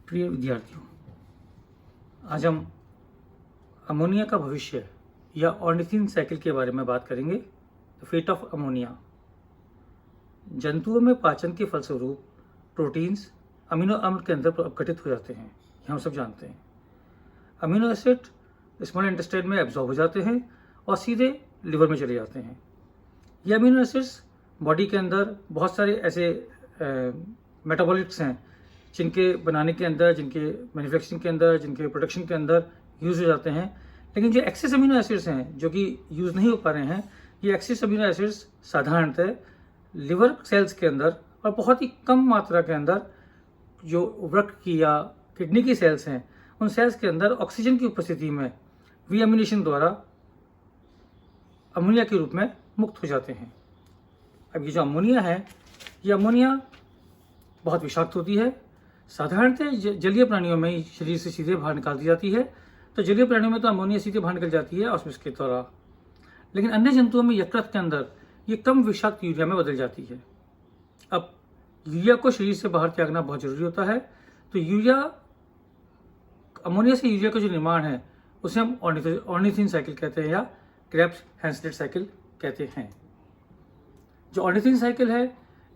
प्रिय विद्यार्थियों, आज हम अमोनिया का भविष्य या ऑर्निथिन साइकिल के बारे में बात करेंगे। The fate of ammonia. जंतुओं में पाचन के फलस्वरूप प्रोटीन्स अमीनो अम्ल के अंदर अपघटित हो जाते हैं, ये हम सब जानते हैं। अमीनो एसिड स्मॉल इंटेस्टाइन में एब्जॉर्ब हो जाते हैं और सीधे लिवर में चले जाते हैं। ये अमीनो एसिड्स बॉडी के अंदर बहुत सारे ऐसे मेटाबॉलिट्स हैं जिनके बनाने के अंदर, जिनके मैन्युफैक्चरिंग के अंदर, जिनके प्रोडक्शन के अंदर यूज़ हो जाते हैं। लेकिन जो एक्सेस अमीनो एसिड्स हैं जो कि यूज़ नहीं हो पा रहे हैं, ये एक्सेस अमीनो एसिड्स साधारणतः लिवर सेल्स के अंदर और बहुत ही कम मात्रा के अंदर जो वृक्क की या किडनी की सेल्स हैं, उन सेल्स के अंदर ऑक्सीजन की उपस्थिति में रीअमीनेशन द्वारा अमोनिया के रूप में मुक्त हो जाते हैं। अब ये जो अमोनिया है, ये अमोनिया बहुत विषाक्त होती है। साधारणतः जलीय प्राणियों में शरीर से सीधे बाहर निकाल दी जाती है, तो जलीय प्राणियों में तो अमोनिया सीधे बाहर निकल जाती है ऑस्मोसिस के द्वारा। लेकिन अन्य जंतुओं में यकृत के अंदर ये कम विषाक्त यूरिया में बदल जाती है। अब यूरिया को शरीर से बाहर त्यागना बहुत जरूरी होता है, तो यूरिया अमोनिया से यूरिया का जो निर्माण है उसे हम ऑर्निथिन साइकिल कहते हैं या क्रेब्स हैंसलेट साइकिल कहते हैं। जो ऑर्निथिन साइकिल है,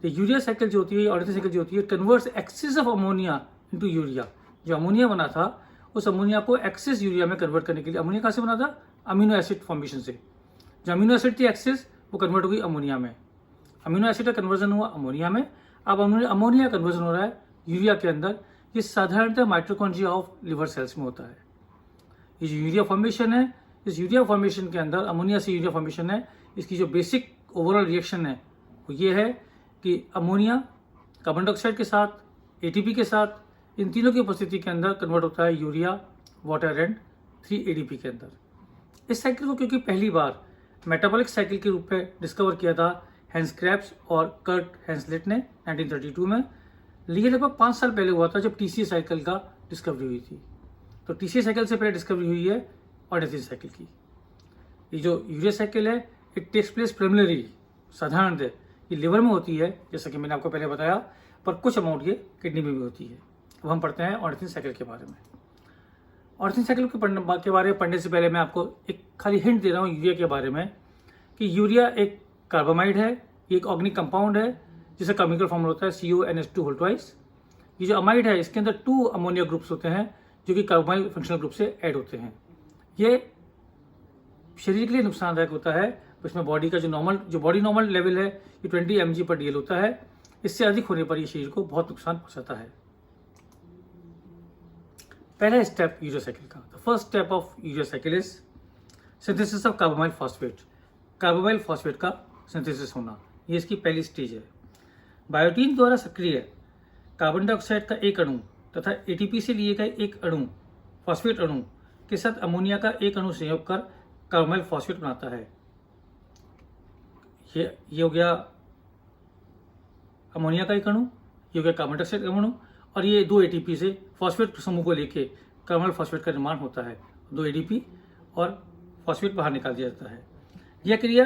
तो यूरिया साइकिल जो होती है, ऑर्निथिन साइकिल जो होती है, converts excess of ammonia into urea. जो अमोनिया बना था उस अमोनिया को एक्सेस यूरिया में कन्वर्ट करने के लिए, अमोनिया कहाँ से बना था? अमीनो एसिड फॉर्मेशन से। जो अमीनो एसिड थी एक्सेस, वो कन्वर्ट हो गई अमोनिया में। अमीनो एसिड का कन्वर्जन हुआ अमोनिया में। अब अमोनिया कन्वर्जन हो रहा है यूरिया के अंदर। ये साधारणतः माइटोकॉन्ड्रिया ऑफ लिवर सेल्स में होता है। ये जो यूरिया फॉर्मेशन है, इस यूरिया फॉर्मेशन के अंदर, अमोनिया से यूरिया फॉर्मेशन है, इसकी जो बेसिक ओवरऑल रिएक्शन है वो ये है कि अमोनिया कार्बन डाइऑक्साइड के साथ, एटीपी के साथ, इन तीनों की उपस्थिति के अंदर कन्वर्ट होता है यूरिया, वाटर एंड 3 ADP के अंदर। इस साइकिल को क्योंकि पहली बार मेटाबॉलिक साइकिल के रूप में डिस्कवर किया था हैंस क्रेब्स और कर्ट हैंसलेट ने 1932 में, ये लगभग 5 साल पहले हुआ था जब TCA साइकिल का डिस्कवरी हुई थी। तो TCA साइकिल से पहले डिस्कवरी हुई है ऑर्निथिन साइकिल की। ये जो यूरिया साइकिल है, इट टेक्स प्लेस प्राइमरी, साधारणतः ये लिवर में होती है, जैसा कि मैंने आपको पहले बताया, पर कुछ अमाउंट ये किडनी में भी होती है। अब हम पढ़ते हैं ऑर्निथिन साइकिल के बारे में। ऑर्निथिन साइकिल के बारे में पढ़ने से पहले मैं आपको एक खाली हिंट दे रहा हूँ यूरिया के बारे में, कि यूरिया एक कार्बामाइड है, ये एक ऑर्गेनिक कंपाउंड है जिसका केमिकल फॉर्मूला होता है CONH2 ये जो अमाइड है, इसके अंदर 2 अमोनिया ग्रुप्स होते हैं जो कि कार्बामाइल फंक्शनल ग्रुप से ऐड होते हैं। ये शरीर के लिए नुकसानदायक होता है। इसमें बॉडी का जो बॉडी नॉर्मल लेवल है, ये 20 mg/dl होता है। इससे अधिक होने पर ये शरीर को बहुत नुकसान पहुंचाता है। पहला स्टेप यूरिया साइकिल का, the first step of urea cycle is synthesis of carbamoyl phosphate. Carbamoyl phosphate का सिंथेसिस होना, ये इसकी पहली स्टेज है। बायोटीन द्वारा सक्रिय कार्बन डाइऑक्साइड का एक अणु तथा ATP से लिए गए एक अणु, फॉस्फेट अणु के साथ अमोनिया का एक अणु संयोग कर कार्बामाइल फॉस्फेट बनाता है। ये हो गया अमोनिया का एक अणु, ये हो गया कार्बन डाइऑक्साइड का अणु, और ये 2 ATP से फॉस्फेट समूह को लेके कार्बामाइल फॉस्फेट का निर्माण होता है। 2 ADP और फॉस्फेट बाहर निकाल दिया जाता है। यह क्रिया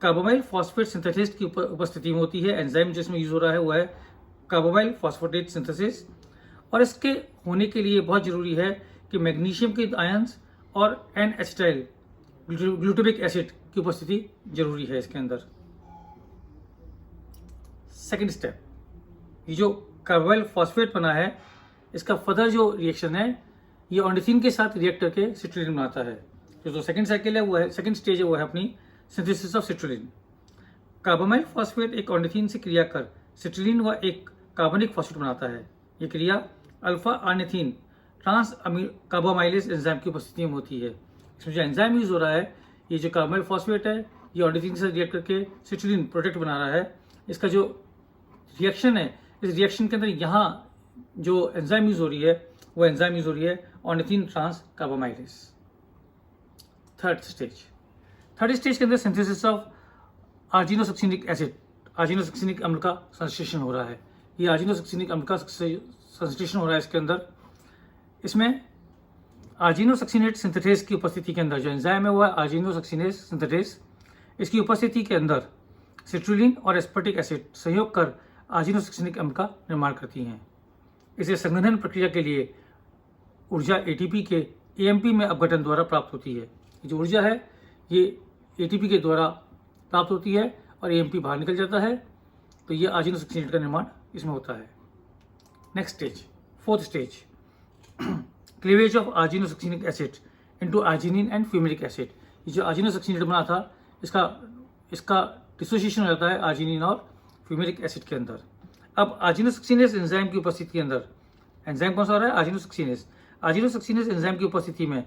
कार्बामाइल फॉस्फेट सिंथेसिस की उपस्थिति में होती है। एंजाइम जिसमें यूज हो रहा है वो है कार्बामाइल फॉस्फेटेट सिंथेसिस, और इसके होने के लिए बहुत जरूरी है कि मैग्नीशियम के आयंस और N-एसिटाइल ग्लूटामिक एसिड की उपस्थिति जरूरी है इसके अंदर। सेकेंड स्टेप, ये जो कार्बामाइल फॉस्फेट बना है, इसका फर्दर जो रिएक्शन है, ये ऑर्निथिन के साथ रिएक्ट करके सिट्रुलिन बनाता है। जो सेकेंड साइकिल है वो है, सेकेंड स्टेज है वो है अपनी सिंथेसिस ऑफ सिट्रुलिन। कार्बामाइल फॉस्फेट एक ऑर्निथिन से क्रिया कर सिट्रुलिन व एक कार्बनिक फॉस्फेट बनाता है। ये क्रिया अल्फा आर्निथिन ट्रांस कार्बामाइलेज एंजाइम की उपस्थिति में होती है। इसमें जो एंजाइम यूज हो रहा है, ये जो कार्बामाइल फॉस्फेट है, ये ऑर्निथिन से रिएक्ट करके सिट्रुलिन प्रोडक्ट बना रहा है। इसका जो रिएक्शन है, इस रिएक्शन के अंदर यहाँ जो एंजाइम यूज हो रही है, वो एंजाइम यूज हो रही है ऑर्निथिन ट्रांस कार्बामाइलेज। थर्ड स्टेज के अंदर सिंथेसिस ऑफ आर्जिनोसक्सिनिक एसिड, आर्जिनोसक्सिनिक अम्ल का संश्लेषण हो रहा है। ये आर्जिनोसक्सिनिक अम्ल का संश्लेषण हो रहा है इसके अंदर। इसमें आर्जिनोसक्सिनेट सिंथेटेस की उपस्थिति के अंदर जो एंजाइम है वो है आर्जिनोसक्सिनेस सिंथेटेस। इसकी उपस्थिति के अंदर सिट्रुलिन और एस्पर्टिक एसिड संयोग कर आर्जिनोसक्सिनिक अम्ल का निर्माण करती हैं। इसे संघनन प्रक्रिया के लिए ऊर्जा एटीपी के एएमपी में अपघटन द्वारा प्राप्त होती है। जो ऊर्जा है ये एटीपी के द्वारा प्राप्त होती है और एएमपी बाहर निकल जाता है, तो ये आर्जिनो सक्सीनेट का निर्माण इसमें होता है। Next stage, fourth stage, cleavage of argino succinic acid into arginine and fumaric acid. ये जो आर्जिनो सक्सीनेट बना था इसका डिसोसिएशन हो जाता है आर्जिनिन और फ्यूमेरिक एसिड के अंदर। अब आर्जिनो सक्सीनेस एंजाइम की उपस्थिति के अंदर, एंजाइम कौन सा हो रहा है? आर्जिनो सक्सीनेस। आर्जिनो सक्सीनेस एंजाइम की उपस्थिति में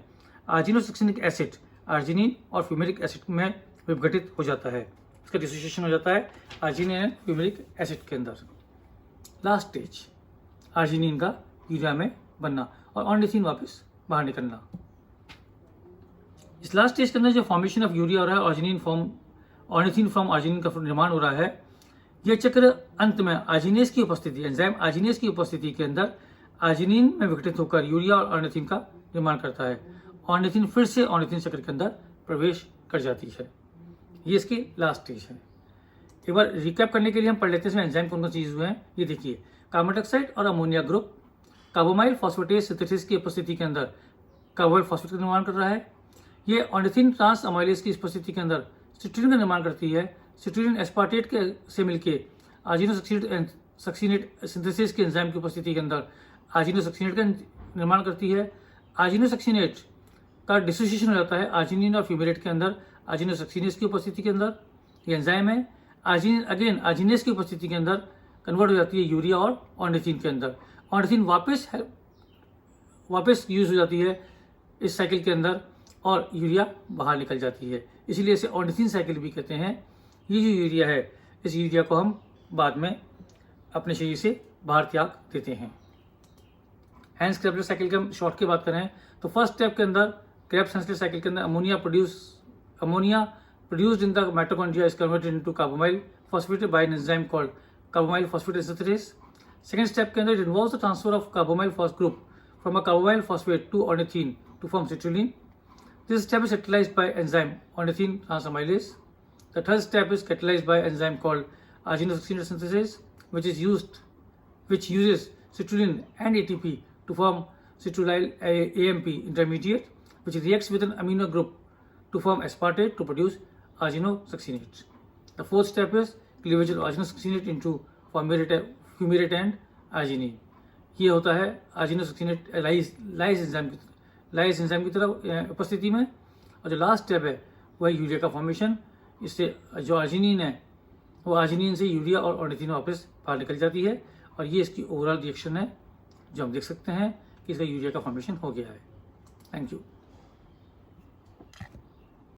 आर्जिनो सक्सीनिक एसिड आर्जिनिन और फ्यूमेरिक एसिड में विघटित हो जाता है, इसका डिसोसिएशन हो जाता है आर्जिनिन एंड फ्यूमेरिक एसिड के अंदर। लास्ट स्टेज, आर्जिनिन का यूरिया में बनना और ऑर्निथिन वापस बाहर निकलना। इस लास्ट स्टेज के अंदर जो फॉर्मेशन ऑफ यूरिया हो रहा है, ऑर्निथिन फ्रॉम आर्जिनिन का निर्माण हो रहा है, यह चक्र अंत में आर्जिनेस की उपस्थिति, एंजाइम आर्जिनेस की उपस्थिति के अंदर आर्जिनिन में विघटित होकर यूरिया और ऑर्निथिन का निर्माण करता है। ऑर्निथिन फिर से ऑर्निथिन चक्र के अंदर प्रवेश कर जाती है। ये इसकी लास्ट स्टेज है। एक बार रिकैप करने के लिए हम पढ़ लेते हैं इसमें एंजाइम कौन कौन चीज हुए हैं। ये देखिए, कार्बन डाइऑक्साइड और ammonia group carbamoyl phosphatase synthesis की उपस्थिति के अंदर कार्बोमाइल फॉस्फेट का निर्माण कर रहा है। ये ऑर्निथिन ट्रांस अमाइलेज की उपस्थिति के अंदर सिट्रीन का निर्माण करती है। सिट्रीन एस्पार्टेट के से मिलकर आर्जिनो सक्सीनेट सिंथेसिस के एंजाइम की उपस्थिति के अंदर आर्जिनो सक्सीनेट का निर्माण करती है। आर्जिनो सक्सीनेट का डिसोसिएशन हो जाता है आर्जिनिन और फ्यूमेरेट के अंदर आर्जिनो सक्सीनेस की उपस्थिति के अंदर। ये एंजाइम है। आर्जिनिन अगेन आर्जिनेस की उपस्थिति के अंदर कन्वर्ट हो जाती है यूरिया और ऑर्निथिन के अंदर। ऑर्निथिन वापस यूज हो जाती है इस साइकिल के अंदर और यूरिया बाहर निकल जाती है, इसीलिए इसे ऑर्निथिन साइकिल भी कहते हैं। ये जो यूरिया है, इस यूरिया को हम बाद में अपने शरीर से बाहर त्याग देते हैं। हैंस क्रेबलर साइकिल के हम शॉर्ट की बात करें तो फर्स्ट स्टेप के अंदर क्रेब्स हैंसले साइकिल के अंदर ammonia produced in the mitochondria is converted into carbamyl phosphate by an enzyme called carbamyl phosphate synthetase. Second step के अंदर it involves the transfer of carbamyl phosphate group from a carbamyl phosphate to ornithine to form citrulline. This step is catalyzed by enzyme ornithine transamylase. The third step is catalyzed by enzyme called arginosaccharides synthesis, which uses citrulline and ATP to form citrulyl AMP intermediate, which reacts with an amino group to form aspartate to produce arginosaccharides. The fourth step is cleavage of arginosaccharides into fumarate and arginine. ये होता है arginosaccharides लाइस enzyme की तरह उपस्थिति में। और जो last step है वह यूरिया का फॉर्मेशन। इससे जो आर्जिनिन है वो आर्जिनिन से यूरिया और ऑर्निथिन वापस बाहर निकल जाती है, और ये इसकी ओवरऑल रिएक्शन है जो हम देख सकते हैं कि इसका यूरिया का फॉर्मेशन हो गया है। Thank you.